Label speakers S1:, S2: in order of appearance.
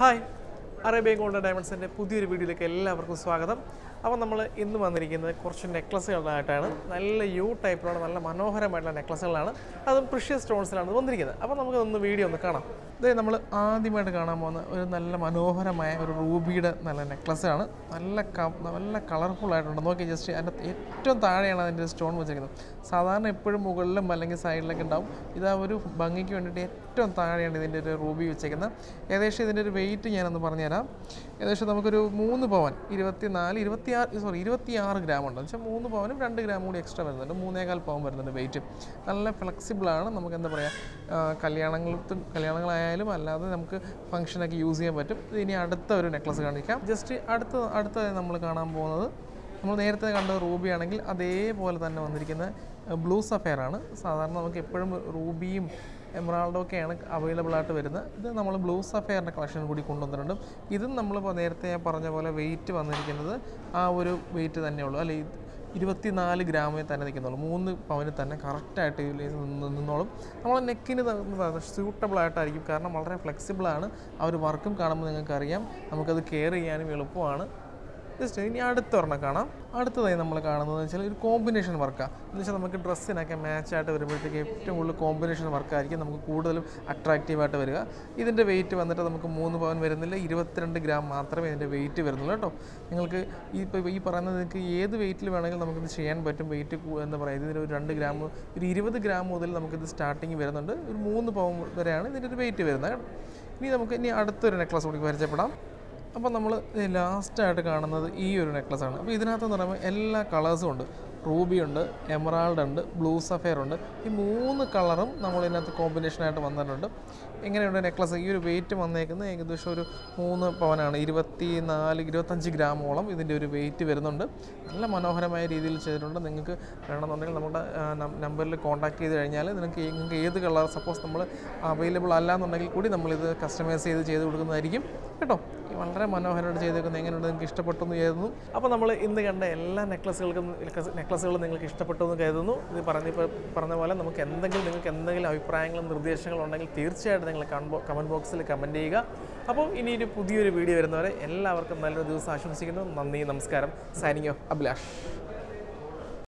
S1: Hi, Arabian Golden Diamonds and പുതിയൊരു വീഡിയോയിലേക്ക് എല്ലാവർക്കും സ്വാഗതം. അപ്പോൾ നമ്മൾ ഇന്ന് വന്നിരിക്കുന്നത് കുറച്ച് നെക്ലസുകളായിട്ടാണ്. നല്ല യു ടൈപ്പിലുള്ള നല്ല മനോഹരമായിട്ടുള്ള നെക്ലസുകളാണ്. അതും പ്രഷ്യസ് സ്റ്റോൺസിലാണ് വന്നിരിക്കുന്നത്. അപ്പോൾ നമുക്ക് ഒന്ന് വീഡിയോ ഒന്ന് കാണാം. ഇത് നമ്മൾ ആദ്യമായിട്ട് കാണാൻ പോകുന്ന ഒരു നല്ല മനോഹരമായ ഒരു റൂബിയുടെ നല്ല നെക്ലസാണ്. നല്ല കളർഫുൾ ആയിട്ടുണ്ട്. നോക്കി ജസ്റ്റ് അതിൻ്റെ ഏറ്റവും താഴെയാണ് അതിൻ്റെ സ്റ്റോൺ വെച്ചിരിക്കുന്നത്. സാധാരണ എപ്പോഴും മുകളിലും അല്ലെങ്കിൽ സൈഡിലൊക്കെ ഉണ്ടാവും. ഇതാ ഒരു ഭംഗിക്ക് വേണ്ടിയിട്ട് ഏറ്റവും താഴെയാണ് ഇതിൻ്റെ ഒരു റൂബി വെച്ചേക്കുന്നത്. ഏകദേശം ഇതിൻ്റെ ഒരു വെയിറ്റ് ഞാനൊന്ന് പറഞ്ഞുതരാം. ഏകദേശം നമുക്കൊരു 3 പവൻ 26 ഗ്രാം ഉണ്ട്. വെച്ചാൽ 3 പവനും 2 ഗ്രാം കൂടി എക്സ്ട്രാ വരുന്നുണ്ട്. 3.25 പവൻ വരുന്നുണ്ട് വെയിറ്റ്. നല്ല ഫ്ലെക്സിബിളാണ്. നമുക്ക് എന്താ പറയുക, കല്യാണങ്ങളായാലും അല്ലാതെ നമുക്ക് ഫംഗ്ഷനൊക്കെ യൂസ് ചെയ്യാൻ പറ്റും. ഇനി അടുത്ത ഒരു നെക്ലസ് കാണിക്കാം. ജസ്റ്റ് അടുത്ത നമ്മൾ കാണാൻ പോകുന്നത് നമ്മൾ നേരത്തെ കണ്ട റൂബി ആണെങ്കിൽ അതേപോലെ തന്നെ വന്നിരിക്കുന്ന ബ്ലൂ സഫയർ ആണ്. സാധാരണ നമുക്ക് എപ്പോഴും റൂബിയും എമറാൾഡോ ഒക്കെയാണ് അവൈലബിൾ ആയിട്ട് വരുന്നത്. ഇത് നമ്മൾ ബ്ലൂ സഫയറിൻ്റെ കളക്ഷൻ കൂടി കൊണ്ടുവന്നിട്ടുണ്ട്. ഇതും നമ്മളിപ്പോൾ നേരത്തെ ഞാൻ പറഞ്ഞ പോലെ വെയിറ്റ് വന്നിരിക്കുന്നത് ആ ഒരു വെയിറ്റ് തന്നെയുള്ളൂ, അല്ലെ 24 ഗ്രാമിൽ തന്നെ നിൽക്കുന്നുള്ളൂ. 3 പവന് തന്നെ കറക്റ്റായിട്ട് നിന്നോളും. നമ്മളെ നെക്കിന് സ്യൂട്ടബിൾ ആയിട്ടായിരിക്കും, കാരണം വളരെ ഫ്ലെക്സിബിളാണ്. ആ ഒരു വർക്കും കാണുമ്പോൾ നിങ്ങൾക്കറിയാം നമുക്കത് കെയർ ചെയ്യാനും എളുപ്പമാണ്. ജസ്റ്റ് ഇനി അടുത്തൊരെണ്ണം കാണാം. അടുത്തതായി നമ്മൾ കാണുന്നത് വെച്ചാൽ ഒരു കോമ്പിനേഷൻ വർക്കാണ്. എന്ന് വെച്ചാൽ നമുക്ക് ഡ്രസ്സിനൊക്കെ മാച്ചായിട്ട് വരുമ്പോഴത്തേക്ക് ഏറ്റവും കൂടുതൽ കോമ്പിനേഷൻ വർക്കായിരിക്കും നമുക്ക് കൂടുതലും അട്രാക്റ്റീവായിട്ട് വരിക. ഇതിൻ്റെ വെയിറ്റ് വന്നിട്ട് നമുക്ക് 3 പവൻ വരുന്നില്ല, 22 ഗ്രാം മാത്രമേ ഇതിൻ്റെ വെയിറ്റ് വരുന്നുള്ളൂ കേട്ടോ. നിങ്ങൾക്ക് ഈ പറയുന്നത് നിങ്ങൾക്ക് ഏത് വെയിറ്റിൽ വേണമെങ്കിലും നമുക്കിത് ചെയ്യാൻ പറ്റും. വെയിറ്റ് എന്താ പറയുക, ഇതിന് ഒരു 2 ഗ്രാം, ഒരു 20 ഗ്രാം മുതൽ നമുക്കിത് സ്റ്റാർട്ടിങ് വരുന്നുണ്ട്. ഒരു 3 പവൻ വരെയാണ് ഇതിൻ്റെ ഒരു വെയിറ്റ് വരുന്നത്. ഇനി അടുത്തൊരു നെക്ലസ് കൂടി പരിചയപ്പെടാം. അപ്പോൾ നമ്മൾ ലാസ്റ്റായിട്ട് കാണുന്നത് ഈ ഒരു നെക്ലസ്സാണ്. അപ്പോൾ ഇതിനകത്തെന്ന് പറയുമ്പോൾ എല്ലാ കളേഴ്സും ഉണ്ട്. റൂബി ഉണ്ട്, എമറാൾഡ് ഉണ്ട്, ബ്ലൂ സഫയർ ഉണ്ട്. ഈ 3 കളറും നമ്മൾ ഇതിനകത്ത് കോമ്പിനേഷനായിട്ട് വന്നിട്ടുണ്ട്. എങ്ങനെയുണ്ട് നെക്ലസ്? ഈ ഒരു വെയിറ്റ് വന്നേക്കുന്നത് ഏകദേശം ഒരു 3 പവനാണ്. 25 ഗ്രാമോളം ഇതിൻ്റെ ഒരു വെയിറ്റ് വരുന്നുണ്ട്. നല്ല മനോഹരമായ രീതിയിൽ ചെയ്തിട്ടുണ്ട്. നിങ്ങൾക്ക് വേണമെന്നുണ്ടെങ്കിൽ നമ്മുടെ നമ്പറിൽ കോൺടാക്ട് ചെയ്ത് കഴിഞ്ഞാൽ നിങ്ങൾക്ക് ഏത് കളർ സപ്പോസ് നമ്മൾ അവൈലബിൾ അല്ല എന്നുണ്ടെങ്കിൽ കൂടി നമ്മളിത് കസ്റ്റമൈസ് ചെയ്ത് കൊടുക്കുന്നതായിരിക്കും കേട്ടോ. വളരെ മനോഹരമായിട്ട് ചെയ്തേക്കുന്നത്. എങ്ങനെയുണ്ട്, നിങ്ങൾക്ക് ഇഷ്ടപ്പെട്ടു എന്ന് കരുതുന്നു. അപ്പോൾ നമ്മൾ ഇന്ന് കണ്ട എല്ലാ നെക്ലസുകളും നിങ്ങൾക്ക് ഇഷ്ടപ്പെട്ടു എന്ന് കരുതുന്നു. ഇത് പറഞ്ഞ പോലെ നിങ്ങൾക്ക് എന്തെങ്കിലും അഭിപ്രായങ്ങളും നിർദ്ദേശങ്ങളും ഉണ്ടെങ്കിൽ തീർച്ചയായിട്ടും നിങ്ങൾ കമൻറ്റ് ബോക്സിൽ കമൻറ്റ് ചെയ്യുക. അപ്പോൾ ഇനി ഒരു പുതിയൊരു വീഡിയോ വരുന്നവരെ എല്ലാവർക്കും നല്ലൊരു ദിവസം ആശംസിക്കുന്നു. നന്ദി, നമസ്കാരം. Signing off, Abhilash.